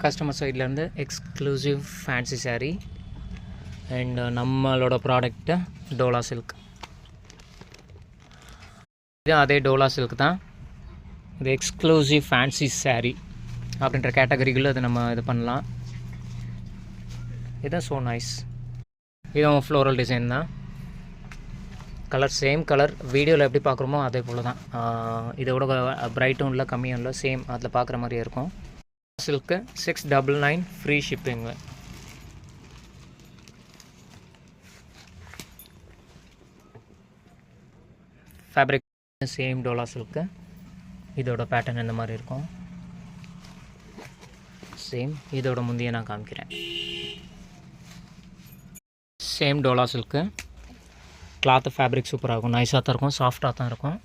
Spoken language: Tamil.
கஸ்டமர் சைட்லேருந்து எக்ஸ்க்ளூசிவ் ஃபேன்சி சாரீ அண்ட் நம்மளோட ப்ராடக்ட்டு டோலா சில்க். இது அதே டோலா சில்க் தான். இது எக்ஸ்க்ளூசிவ் ஃபேன்சி சாரீ அப்படின்ற கேட்டகரிக்குள்ளே அது நம்ம இது பண்ணலாம். இதுதான் ஸோ நைஸ். இதுவும் ஃப்ளோரல் டிசைன் தான். கலர் சேம் கலர் வீடியோவில் எப்படி பார்க்குறோமோ அதே போல் தான். இதோட பிரைட்டும் இல்லை கம்மியும் இல்லை, சேம் அதில் பார்க்குற மாதிரியே இருக்கும். Silk 699 free shipping. Fabric same Dola silk. இதோட பேட்டர்ன் இந்த மாதிரி இருக்கும். சேம் இதோட முந்தைய நான் காமிக்கிறேன். Same Dola silk. Cloth fabric சூப்பராக இருக்கும், நைஸாக தான் இருக்கும், சாஃப்டாக தான் இருக்கும்.